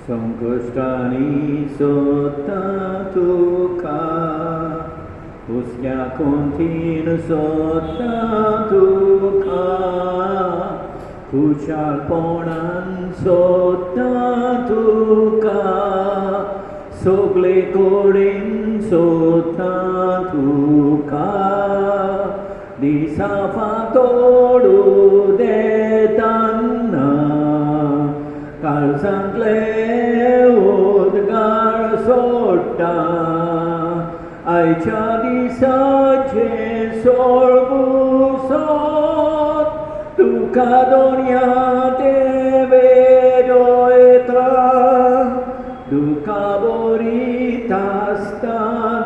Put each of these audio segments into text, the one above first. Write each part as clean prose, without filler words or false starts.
संकष्टानी सोता तुका उसक्या कोंतीन सोता तुका खुशालपणान सोता तुका सगळे कडेन सोता तुका दिसा फातोडू देताना काळजांतले उदगार सोडटा आयच्या दिसाचे सोळबुसोत तुका दोनया वेडोयता तुका बरी आसता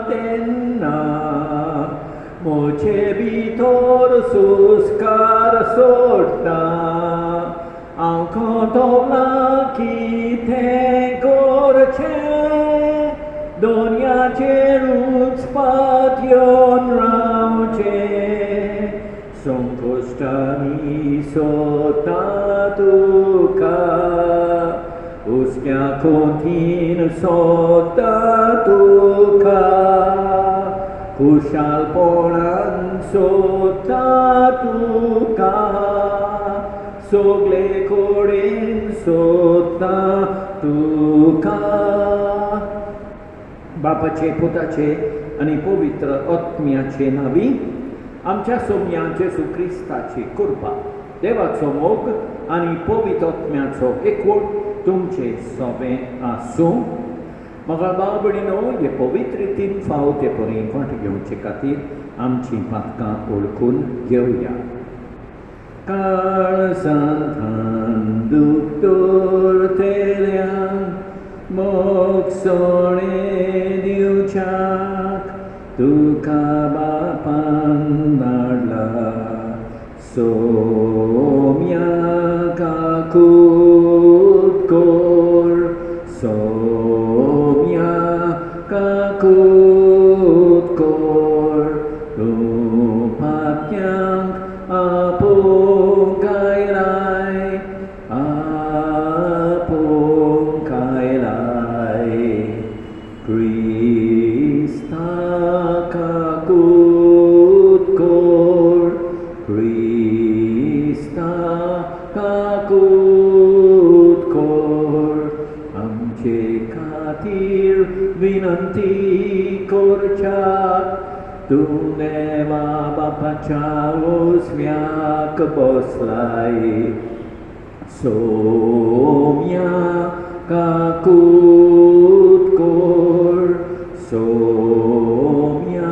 तेन्ना मोचे भितर सुस्कार सोडटा हांव खोटोला कितें करचें दोनयाचेरूच पातयेवन रावचें संकश्टांनी सोदता तुका उसक्या कोंतीन सोदता तुका खुशालपणान सोदता तुका सगळे कडेन सोदता तुका बापाचे पुताचे आनी पवित्र आत्म्याचे नांवी आमच्या सोमयाचे येशू क्रिस्ताची कृपा देवाचो मोग आनी पवित्र आत्म्याचो एकवट तुमचे सगळें आसूं म्हाका भाव भयणीनो हे पवित्र रितीन फावो ते परी फाट घेवचे खातीर आमची पातकां ओळखून घेवया काळजांत दुखतोर तेऱ्यांक मोग सोडे दिवच्याक तुका बापान धाडला सोम्या काकूत कोर सोम्या काकूत कोर तूं पातयांक आपोवंक आयलाय आपोवंक आयलाय क्रिस्ता काकूत कोर क्रिस्ता काकूत कोर आमचे खातीर विनंती करच्याक तूं देवा बापाच्या ओसव्याक बसलाय सोम्या काकूत कोर सोम्या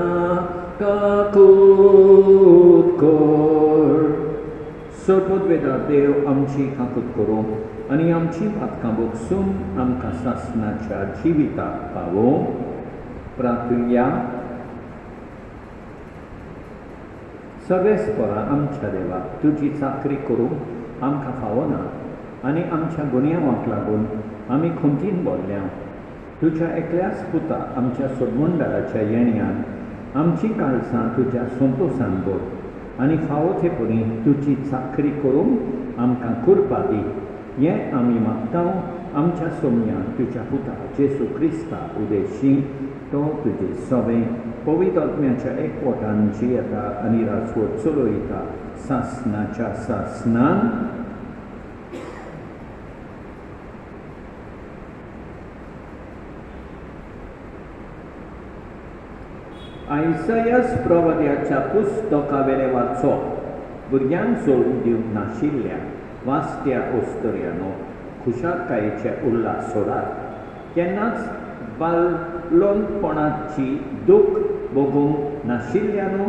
काकूत कोर सोडपूत वेदा देव आमची काकूत करूं आनी आमची पातकां बगसून आमकां सासणाच्या जिविताक पावो प्रार्थुया सगळेस्परा आमच्या देवाक तुजी चाकरी करूंक आमकां फावना आनी आमच्या गुन्यांवाक लागून आमी खंतीन बोल्ल्या तुज्या एकल्याच पुता आमच्या सोडमंडळाच्या येण्यान आमची काळजां तुज्या संतोशान भर आनी फावो ते परी तुजी चाकरी करूंक आमकां कृपा दी हें आमी मागतां आमच्या सोमया तुज्या पुता येशू क्रिस्ता उदेशी तो तुजें सगळें पवित्र आत्म्याच्या एकवटान जियेता आनी राजवट चलयता सासणाच्या सासणान आयसायास प्रवाद्याच्या पुस्तकावेले वाचप भुरग्यांक सोडून दिवंक नाशिल्ल्या वाचत्या ओस्तऱ्यानो खुशालकायेचे उल्हास सोडात केन्नाच बाललोणपणाची दूख भोगूंक नाशिल्ल्यानो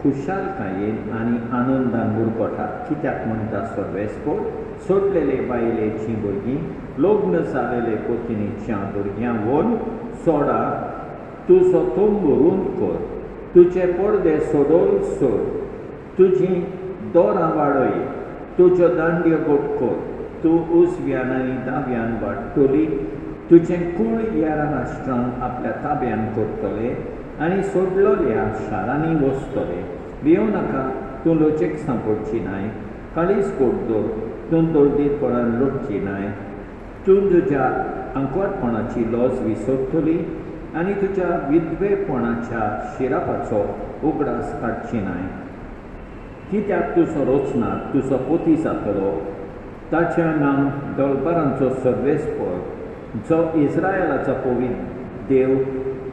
खुशालकायेन आनी आनंदान बुरकोटात कित्याक म्हणटा सर्वेस्पोर सोडलेले बायलेचीं भुरगीं लग्न जालेले पत्नीच्या भुरग्यां व्हरून सोडा तुजो तोंबुरून कर तुजे पडदे सोडोल सोड तुजीं दोरां वाडय तुज्यो दांड्यो गोट कर तूं उजव्यान आनी दाव्यान वाडटली तुजें कूळ ह्या राष्ट्रांक आपल्या ताब्यान करतले आनी सोडलोल्या शारांनी वचतले भियो नाका तूं लोचेक सांपडची नाय काळीज कोट दवर तूं दर्दीतपणान लुटची नाय तूं तुज्या आंकवारपणाची लॉज विसरतली आनी तुज्या विधवेपणाच्या शिरापाचो उगडास काडची न्हय. कित्याक तुजो रोचनार तुजो पोती जातलो. ताच्या नांव दोळबारांचो सर्वेस्पर जो इस्रायलाचो पवित्र देव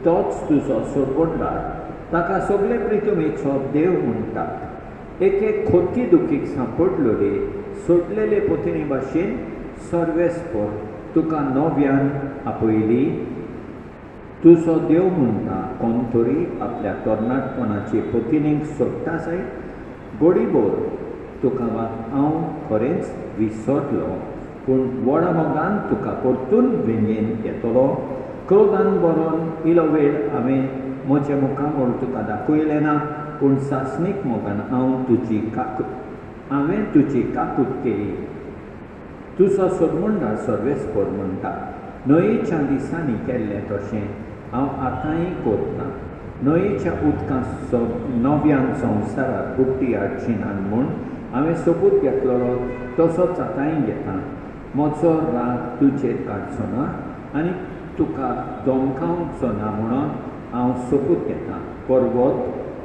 तोच तुजो सोडवणदार. ताका सगळे प्रितुमेचो देव म्हणटात. एक खोटी दुखीक सांपडलेले सोडलेले पोतिनी भाशेन सर्वेस्पर तुका नव्यान आपयली. तुजो देव म्हणटा कोण तरी आपल्या तरणाटपणाचे पोतिनीक सोडटा जाय. गोडीबोर तुका हांव खरेंच विसरलो, पूण व्हडा मोगान तुका परतून वेंगेन येतलो. क्रोधान बरोवन इलो वेळ हांवें म्हज्या मुखामोर तुका दाखयलें ना, पूण सासणीक मोगान हांवें तुजी काकूट केली. तुजो सोडवणदार सर्वेस्पर म्हणटा न्हंयेच्या दिसांनी केल्लें तशें हांव आतांय करतां. न्हंयेच्या उदकां नव्यान संवसाराक बुड्डी हाडची ना म्हूण हांवें सोपूत घेतलेलो तसोच आतांय घेतां. म्हजो राग तुजेर काडचो ना आनी तुका धमकावचो ना म्हणून हांव सोपूत घेतां. पर्वत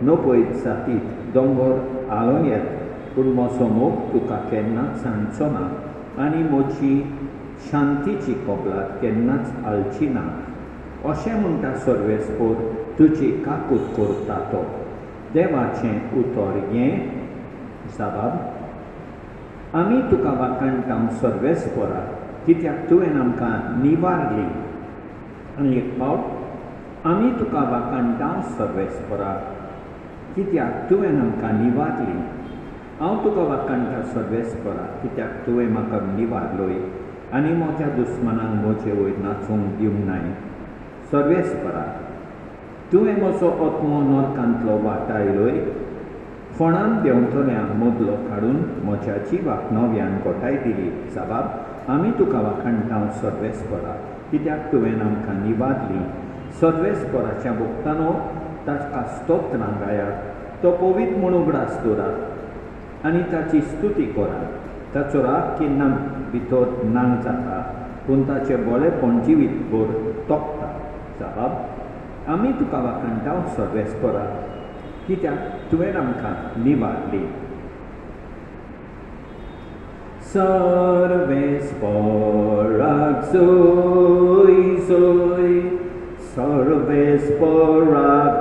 नपयत जातीत दोंगर हालो येत, पूण म्हजो मोग तुका केन्नाच सांडचो ना आनी म्हजी शांतीची कबलात केन्नाच हालची ना. अशें म्हणटा सर्वेस्पर तुजी काकूट करता तो. देवाचें उतर हें जबाब. आमी तुका वाकाणटाव सर्वेस्परा कित्याक तुवें आमकां निवारली. आनी एक फावट आमी तुका वाकाणटाव सर्वेस्परा कित्याक तुवें आमकां निवारली. हांव तुका वाकाणटा सर्वेस्परा कित्याक तुवें म्हाका निवारलोय आनी म्हज्या दुस्मानांक म्हजे वयर नाचूंक दिवंक नाय. सर्वेस्परा तुवें म्हजो आत्मो नरकांतलो वाटायलोय. फोंडान देंवतल्यांक मदलो काडून म्हज्या जिवाक नव्यान गोठाय दिली. जबाब. आमी तुका वाखाणटाव सर्वेस्परा कित्याक तुवें आमकां निवारली. सर्वेस्पराच्या भोगतानो ताका स्तोत्रां गायात. तो पवित्र म्हूण उगडास दवरात आनी ताची स्तुती करात. ताचो राग केन्ना भितर नांग जाता, पूण ताचें बरेंपण जिवीतभर तोखता. जबाब. आमी तुका वाखाणटाव सर्वेस्परा कित्याक तुवें आमकां निवारली. सर्वेस्पराक जय जय, सर्वेस्पराक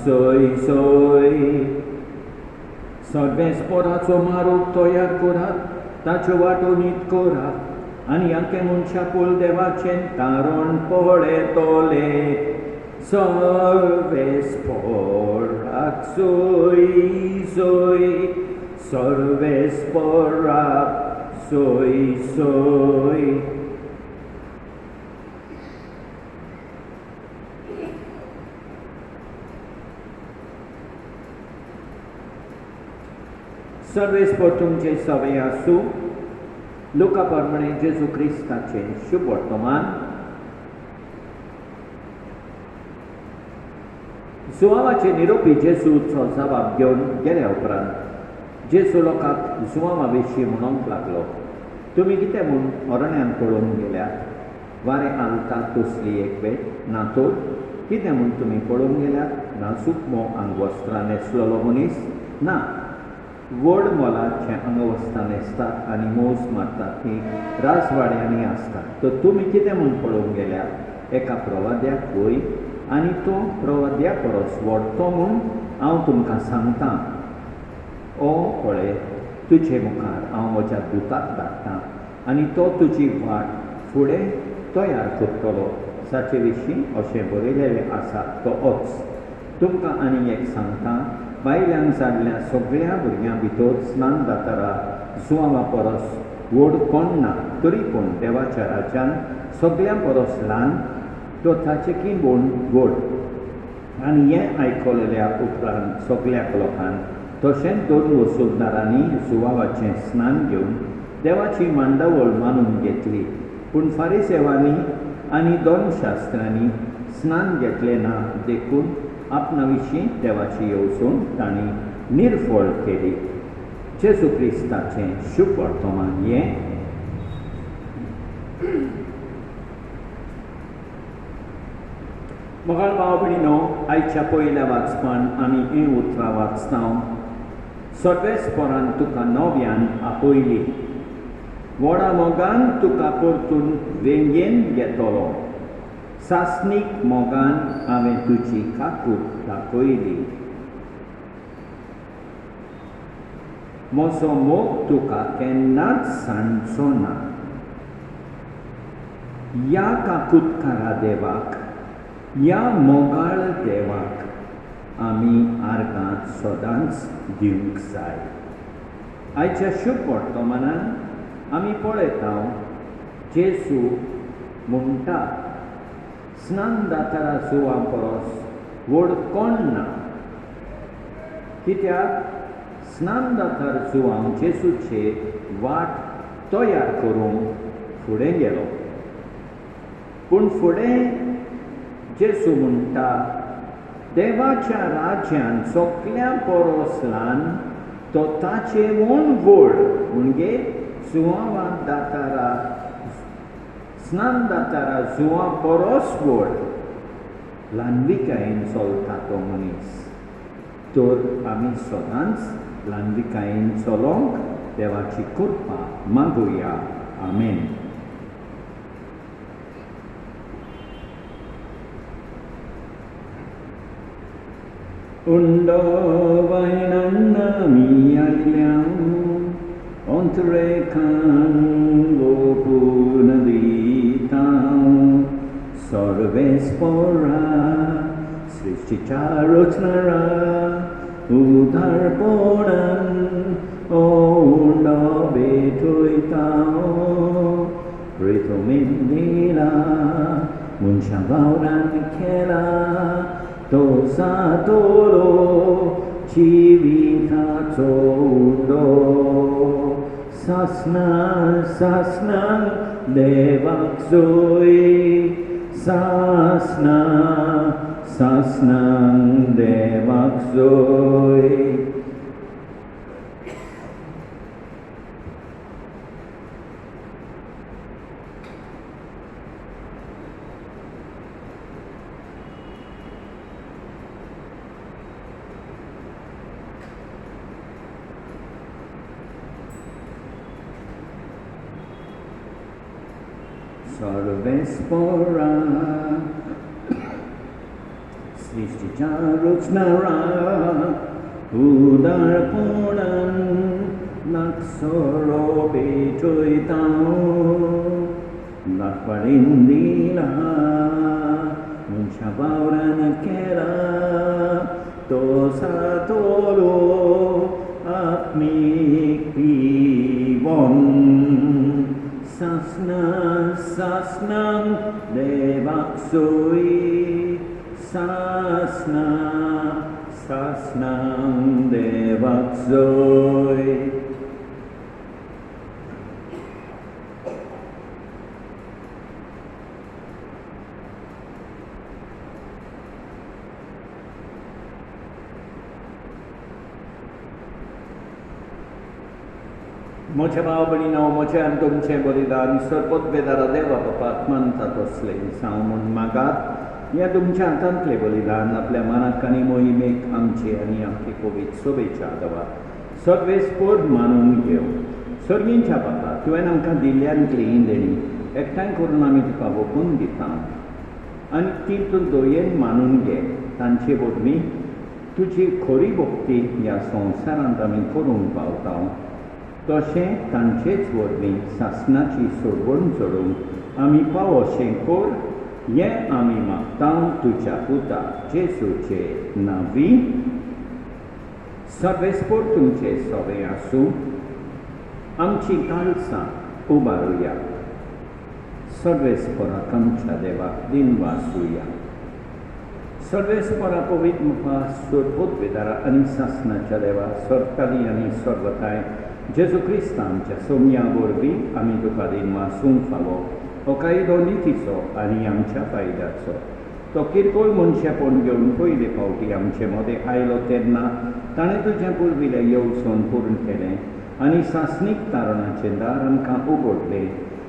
जय जय. सर्वेस्पराचो मारूक तयार करात, ताच्यो वाटो नीट करात आनी आख्या मनशा पोल देवाचें तारण पळयतले. सर्वेस्पराक जय जय, सर्वेस्पराक जय जय. सर्वेस्पर तुमचे सवय आसूं. लुका प्रमाणे जेजू क्रिस्ताचें शुभ वर्तमान. जुवांवाचे निरोपी जेजूचो जबाब घेवन गेल्या उपरांत जेजू लोकांक जुवांवा विशीं म्हणूंक लागलो. तुमी कितें म्हूण अरण्यांत पळोवन गेल्यात? वारें आलता तसली एक वेळ ना तर? कितें म्हूण तुमी पळोवन गेल्यात? ना सुकमो आंगवस्त्रां न्हेसलेलो मनीस? ना, व्हड मोलाचे आंगवस्त्रां न्हेसतात आनी मोस मारतात ती राजवाड्यांनी आसतात. तर तुमी कितें म्हूण पळोवन गेल्यात? एका प्रवाद्याक वय आनी तो प्रवाद्या परस व्हडतो म्हूण हांव तुमकां सांगतां. ओ पळय, तुजे मुखार हांव म्हज्या दुताक धाडटां आनी तो तुजी वाट फुडें तयार करतलो. जाचे विशीं अशें बरयलेलें आसा तो होच. तुमकां आनी एक सांगतां, बायल्यांक जाल्ल्या सगळ्या भुरग्यां भितर स्नान जाताना जुवांवा परस व्हड कोण ना. तरी पूण देवाच्या राज्यान सगळ्यां परस ल्हान तो ताचे किंबोण व्हड. आनी हें आयकलेल्या उपरांत सगळ्या लोकांक तशेंच 2 वसूलदारांनी जुवांवाचें स्नान घेवन देवाची मांडावळ मानून घेतली. पूण फारिसेवांनी आनी धर्मशास्त्रांनी स्नान घेतलें ना देखून आपणा विशीं देवाची येवजण तांणी निर्फळ केली. जेजू क्रिस्ताचें शुभ वर्तमान हें. मोगाळ भाव भयणीनो, आयच्या पयल्या वाचपान आमी हें उतरां वाचता. सर्वेस्परान तुका नव्यान आपयली, व्हडा मोगान तुका परतून वेंगेन घेतलो. सासणीक मोगान हांवें तुजी काकूट दाखयली. म्हजो मोग तुका केन्नाच सांडचो ना. ह्या काकूटकारा देवाक, ह्या मोगाळ देवाक आमी आर्गां सदांच दिवंक जाय. आयच्या शुभ वर्तमानान आमी पळयता जेजू म्हणटा, स्नान जाताना जुवां परस व्हड कोण ना. कित्याक स्नान जातार जुवां जेजूचे वाट तयार करूंक फुडें गेलो. पूण फुडें जेजू म्हणटा, देवाच्या राज्यान सगल्या परस ल्हान तो ताचे म्हूण व्हड. म्हणजे जुवां जातारा स्नान जातारा जुवां परस व्हड ल्हानविकायेन चलता तो मनीस. तर आमी सदांच ल्हानविकायेन चलोंक देवाची कृपा मागुया. आमेन. Undovainan mi aliam, ontrekan lopunaditam, sarvespora, srishticharotnara, udarponan, undobetoitao, ritomindila, munchavauran kela, Tosatoro Chivitato Undo Sasna Sasna Devaksoi Sasna Sasna Devaksoi. Sarvespora Srishticharotnara Udarponan Naksoro Betoitao Nakparindila Munchavauran Kera Tosatolo Apmik Pivon Sasna Sasna Devaksoi Sasna Sasna Devaksoi. मोठे भाव भयणीनो, मोठे आनी तुमचें बलिदान सर्पोद्वेदारा देवा बापाक मानतात असलें सांव म्हूण मागात. ह्या तुमच्या हातांतलें बलिदान आपल्या मनाक आनी मोहिमेक आमचे आनी आमची पवित्र सोबेच्या दवा सर्वेस्पोर मानून घेव. सर्गींच्या बापा, तुवें आमकां दिल्ल्यांतली ही देणी एकठांय करून आमी तुका ओपून दिता आनी ती तूं दोयेन मानून घे. तांचे बदली तुजी खरी भक्ती ह्या संवसारांत आमी करूंक पावता. तशें तांचेच वरवीं सासणाची सोडवण चडोवंक आमी पाव अशें कर. हें आमी मागता तुज्या पुता जेजूचे नांवी. सर्वेस्पोर तुमचे सवे आसूं. आमची काळसां उबारुया. सर्वेस्पराक आमच्या देवाक दिन वासुया. सर्वेस्परा पवित्र मुखा सर्वोद्वेदारा आनी सासणाच्या देवा सर्वकाली आनी सर्वताय जेजू क्रिस्त आमच्या सोम्या वरवीं आमी तुका दिन वासूंक फावो. हो कायदो नितीचो आनी आमच्या फायद्याचो. तो किरकोळ मनशापण घेवन पयले फावटी आमचे मदें आयलो तेन्ना ताणें तुजें पुर्विल्लें येवजण पूर्ण केलें आनी सासणीक तारणाचें दार आमकां उगडलें.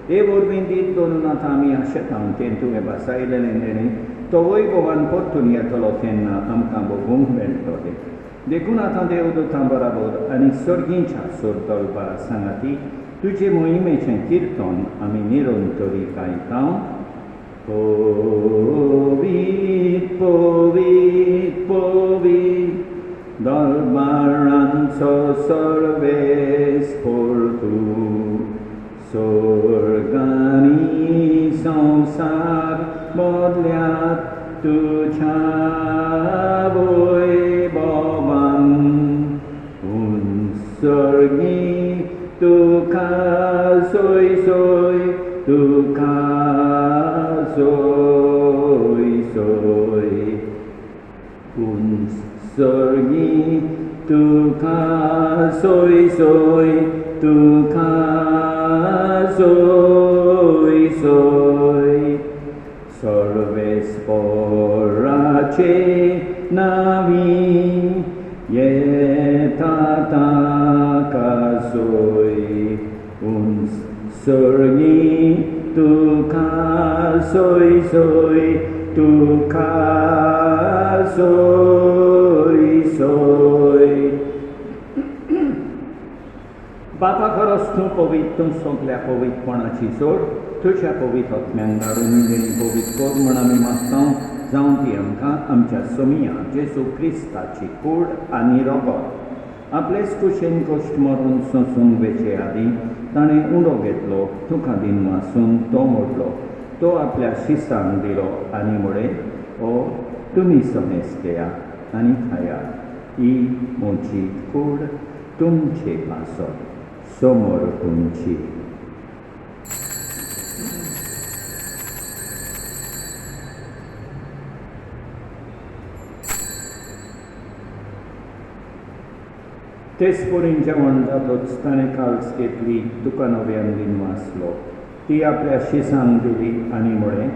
हे वरवीं दीत दवरून आतां आमी आशेतां तें तुवें बसायलेलें तेणी तो वैभवान परतून येतलो तेन्ना आमकां भोगूंक मेळटलें. देखून आतां देवदूतां बराबर आनी सर्गींच्या सोर दरबारा सांगाती तुजे मोहिमेचें किर्तन आमी निरंतरीक आयकां. Povit, povit, povit, darbáranco szorvész portú, szorgáni szanszár bodlját tu csávoly baban, unszorgi tu kázoly zoly, tu kázoly zoly, unszorgi tu kázoly zoly, tu kázoly zoly, szorvész porrácsé navi, jetátákázoly, unszorgi tu kázoly zoly, tu kázoly zoly. बापा खरोच तूं पवित्र, तूं सगल्या पवित्रपणाची जोड तुज्या पवित्र आत्म्यान धाडून तेणी पवित्र कर म्हूण आमी मागतां. जावं ती आमकां आमच्या समिया जेजू क्रिस्ताची कूड आनी रगत आपलेच कुशेन कश्ट मरून सोंसूंक वेचे आदीं ताणें उंडो घेतलो, तुका दिन वासून तो मोडलो, तो आपल्या शिसांक दिलो आनी म्हळें ओ तुमी समेज घेयात आनी खायात, ही म्हजी कूड तुमचे पासत समोर तुमची. तेच परीन जेवण जातच ताणें काल्स घेतली, तुका नव्यान दिन वासलो, ती आपल्या शिसांक दिली आनी म्हळें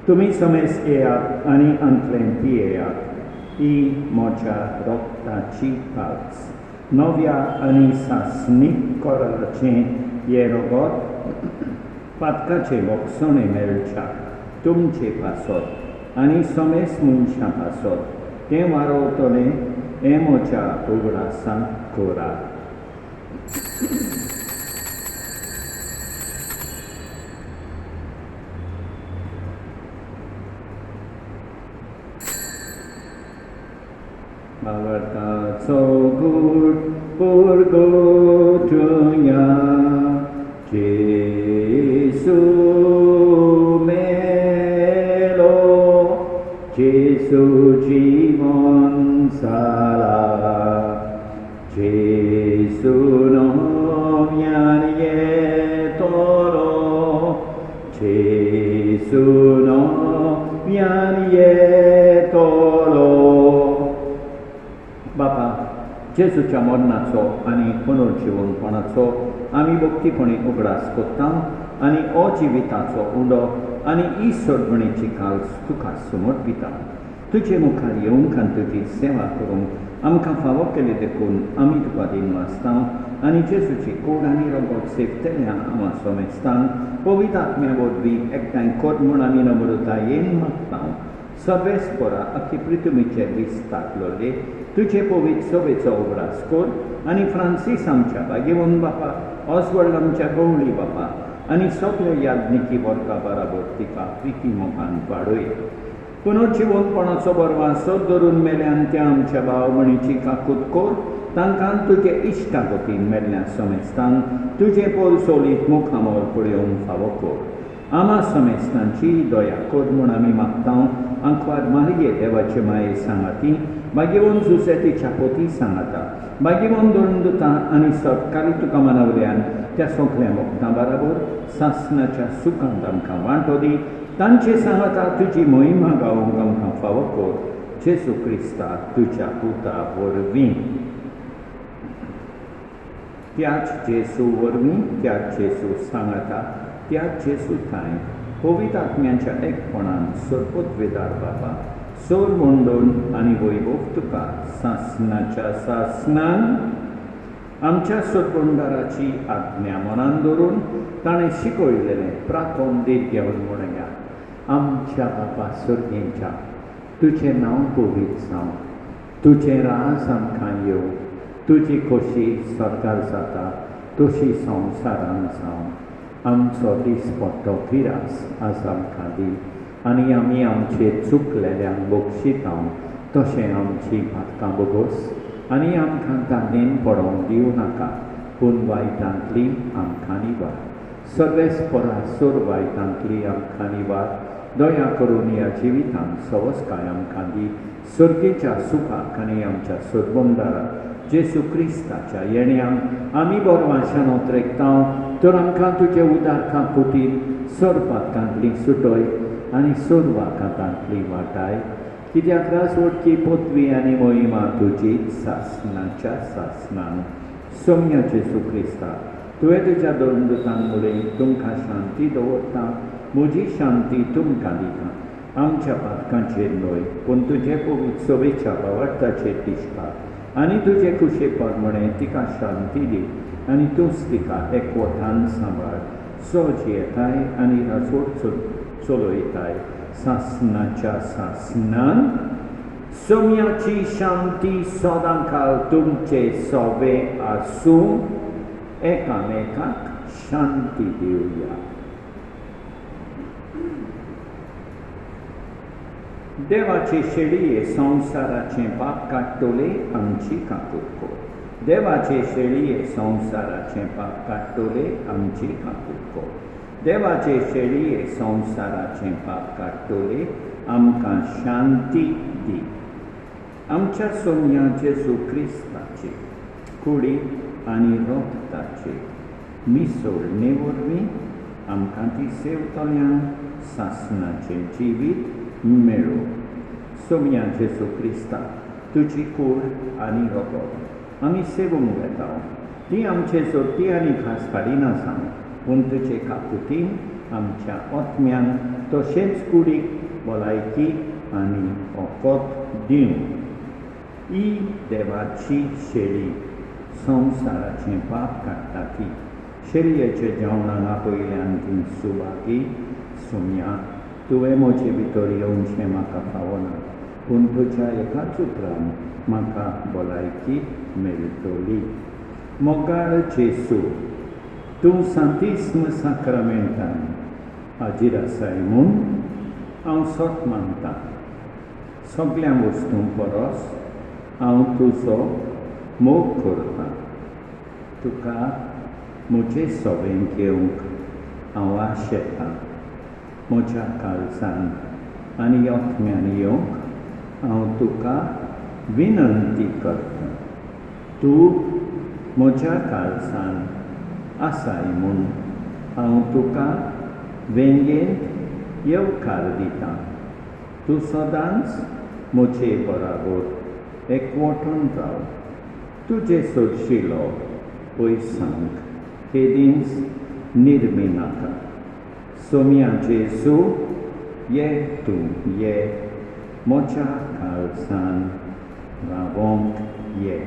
तुमी समेज घेयात आनी अंतलें पियेयात, ही म्हज्या रोगताची काल्स, नव्या आनी सासणीक कराराचें हें रगत पातकाचे वखसणे मेळच्या तुमचे पासत आनी समेज मनशां पासत तें वारोवतलें हें म्हज्या उगडासांत करात. Magartaco gud purgotunya Jesu melo Jesu jivan sala Jesu novyan yetolo Jesu novyan yetolo. बापा जेजूच्या मरणाचो आनी पुनर्जिवनपणाचो आमी भक्तीपणी उगडास कोत्ता आनी अजिविताचो उंडो आनी ही सोडवणेची काल्स तुका समर्पिता. तुजे मुखार येवंक आनी तुजी सेवा करूंक आमकां फावो केले देखून आमी तुका दिन वाचता आनी जेजूची कूड आनी रगत सेवतल्या आमा समेजता पवित्र आत्म्या वरवीं एकठांय कर म्हूण आमी नम्रतायेन मागता. सर्वेस्परा अख्खी पृथ्वीचे दीस ताकलोले तुजे पवित्र सभेचो उगडास कर आनी फ्रांसीस आमच्या भाग्यवन बापा, ऑस्वर्ड आमच्या गवळी बापा आनी सगळे याज्ञिकी वर्गा बराबर तिका प्रिती मोगान वाडय. पुनर्जिवनपणाचो बरवासो धरून मेल्यान त्या आमच्या भाव भयणीची काकूट कर, तांकां तुजे इश्टागतीन मेल्ल्या समेस्तांक तुजे पोरसोलीत मुखामोल पळोवंक फावो कर. आमा समेस्तांची दया कर म्हूण आमी मागता. आंकवार मारये देवाचे माये सांगाती, भाग्यवन जुसेतीच्या पोती सांगाता, भाग्यवन दोंडुतां आनी सरकारी तुका मानवल्यान त्या सगळ्या भक्तां बराबर सासणाच्या सुखांत आमकां वांटो दी. तांचे सांगाता तुजी महिमा गावोवंक आमकां फावो कर. जेजू क्रिस्ता तुज्या पुता वरवीं. त्याच जेजू वरवीं, त्याच जेजू सांगाता, त्याच जेजू थंय पवित्र आत्म्याच्या एकपणान सरपतवेदार बाबा सोर मोंडोन आनी वैभव तुका सासणाच्या सासणान आमच्या सोडबंदाराची आज्ञा मनान दवरून ताणें शिकयलेलें प्रातोंदीत घेवन म्हणया, आमच्या बापा सर्गेच्या, तुजें नांव पवित्र जावं, तुजें राज आमकां येवं, तुजी खोशी स्वर्गार जाता तशी संवसारान जावं. आमचो दिसपट्टो पिरास आज आमकां दी, आनी आमी आमचे चुकलेल्यांक बक्षितांव तशें आमची भाटकां बोगोस, आनी आमकां दांडेन पडोवंक दिवं नाका, पूण वायटांतली आमकां निवार. सर्वेस्परा सोर वायटांतली आमकां निवार. दया करून ह्या जिवितांत सवस्काय आमकां दी. सर्गेच्या सुखाक आनी आमच्या सोडबंदारा जेसू क्रिस्ताच्या येण्याक आमी बोरवाशान उतरेकतांव, तर आमकां तुजे उदारका खातीर सोर पातकांतली सुटय आनी सोर वाकांतांतली वाटाय. कित्याक रासवटची पृथ्वी आनी मोहिमा तुजी सासनाच्या सासनान. सोम्या जेसू क्रिस्ता, तुवें तुज्या दोन दुतांक मुळे तुमकां शांती दवरता, म्हजी शांती तुमकां दिता. आमच्या पातकांचेर न्हय, पूण तुजे पवित्र सोबेच्या वावरताचेर दिसता, आनी तुजे खुशे परमणे तिका शांती दी, आनी तूंच तिका एकवटान सांबाळ. सोज येताय आनी रासवट चलयताय सासनाच्या सासनान. सोम्याची शांती सदांकाळ तुमचे सोबे आसूं. एकामेकाक शांती दिवया. देवाचे शेळये संवसाराचे पाप काडटले आमची काकूट कोर. देवाचे शेळये संवसाराचे पाप काडटले आमची काकूट कोर. देवाचे शेळये संवसाराचे पाप काडटले आमकां शांती दी. आमच्या सोम्या जेसू क्रिस्ताचे कुडी आनी रोगताचे मिसळणे वरवीं आमकां ती सेवतल्यांक सासनाचें जिवीत मेळो. सोम्या जेसू क्रिस्ता, तुजी कूड आनी रोगत आमी सेवूंक येता. ती आमचे जोडटी आनी खास काडिना सांग, पूण तुजे काकुटीन आमच्या ओतम्यान तशेंच कुडीक भलायकी आनी ओकोत दिवं. ही देवाची शेळी संवसाराचें पाप काडटा ती. शेळयेच्या जेवणान आपयल्यान ती सुवाती. सोम्या, तुवें म्हजे भितर येवचें म्हाका फावना, पूण तुज्या एकाच उतरान म्हाका भलायकी मेळटली. मोगाळ जेसू, तूं सांतिस्म साक्रामेंटान हाजीर आसाय म्हूण हांव सोट मानतां. सगळ्या वस्तूं परस हांव तुजो मोग करतां. तुका म्हजे सोबेंत येवंक हांव आशेतां. म्हज्या काळजान आनी ओतम्यान येवंक हांव तुका विनंती करतां. तूं म्हज्या काळजान आसाय म्हूण हांव तुका वेंगेंत येवकार दितां. तूं सदांच म्हजे बराबर एकवटून राव. तुजे सोडशिलो पयसांक केदींच निर्मी नाका. सोम्या जेसू, ये तूं ये म्हज्या काळजान रावोंक ये.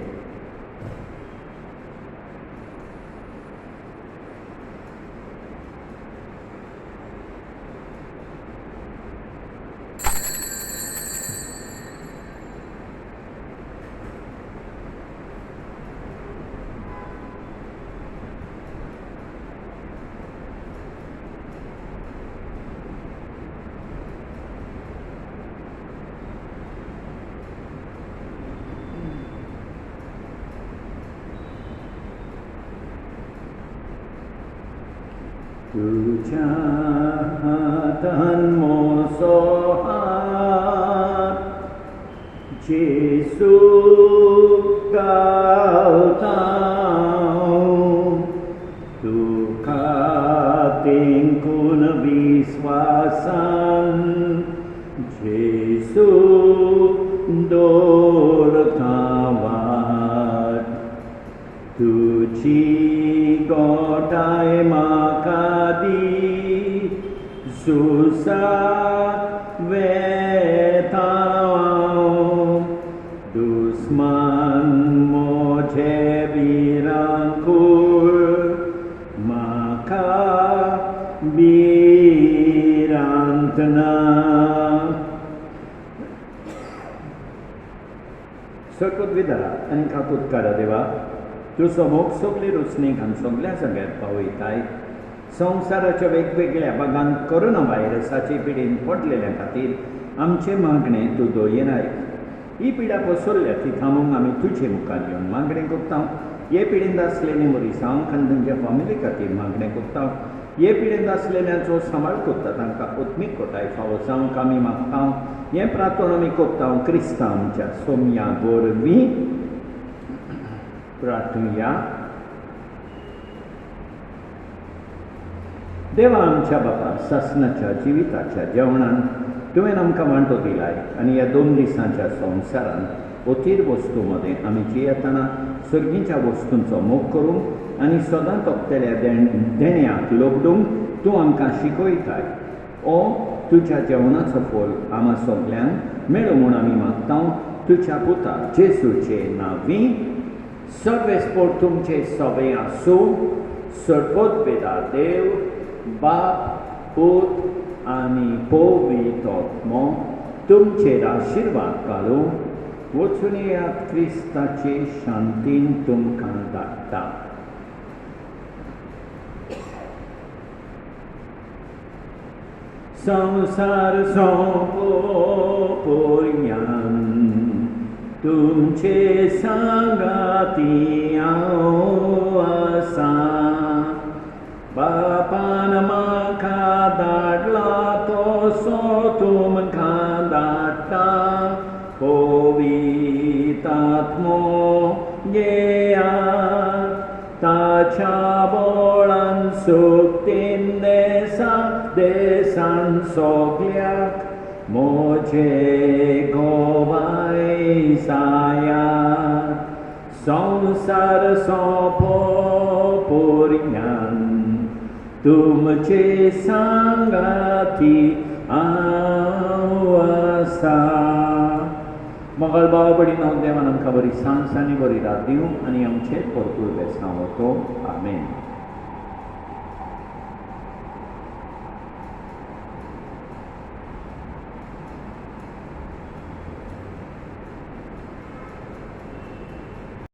तुझ्या हातान मोसो हात जेसू गावता. तुका तेंकून विस्वासान जेसू दवरता वाट. तुजी गोटाय म्हाका दी, झुजाक वेता हांव. दुस्मान म्हजे विरां प्रार्थना. सकूत विधारा आनी खाकूत कारा देवा, तुजो मोग सगली रुचणीक आनी सगल्या सगळ्यात पावयताय. संवसाराच्या वेगवेगळ्या भागांत कोरोना व्हायरसाचे पिडेन पडलेल्या खातीर आमचे मागणे तूं दोयनाय. ही पिडा पसरल्या ती थांबूंक आमी तुजे मुखार येवन मागणें कोत्ता. हे पिडेंत आसलेले मरिसांक आनी तांच्या फॅमिली खातीर मागणें कोत्ता. हे पिडेंत आसलेल्यांचो सांबाळ कोत्ता, तांकां आत्मीक कोटाय फावो जावंक आमी मागता. हें प्रार्थना आमी कोत्ता क्रिस्तांवांच्या सोम्या वरवीं. प्रार्थुया. देवा आमच्या बापा, सासणाच्या जिविताच्या जेवणान तुवें आमकां वांटो दिलाय आनी ह्या 2 दिसांच्या संवसारांत अतीर वस्तू मदें आमी जियेतना सर्गीच्या वस्तूंचो मोग करूंक आनी सदांच ओंपतेल्या देण्याक लोबडूंक तूं आमकां शिकयताय. ओ तुज्या जेवणाचो फळ आम्हा सगल्यांक मेळो म्हूण आमी मागता. तुज्या पुता जेजूचे नांवीं. सर्वेस्पोर तुमचे सवे आसूं. सर्वोत बेदार देव, बाप, पूत आनी पवित्र आत्मो तुमचेर आशिर्वाद घालूं. वचून येयात क्रिस्ताचे शांतीन तुमकां धाडटा. संवसार सोंपोपर्यंत तुमचे सांगाती हांव आसां. बापान म्हाका धाडला तसो तुमकां धाडटा. पवित्र आत्मो येयात. ताच्या बळान सुक्तीन देसान सगल्याक म्हजे गोवाय जायात. संवसार सोंपोपर्यंत तुमचे सांगाती हांव आसां. मंगळ भाव बडी नव देवान आमकां बरी सांस आनी बरी रात दिवं आनी आमचे परतूर बेसांव वतो. आमेन.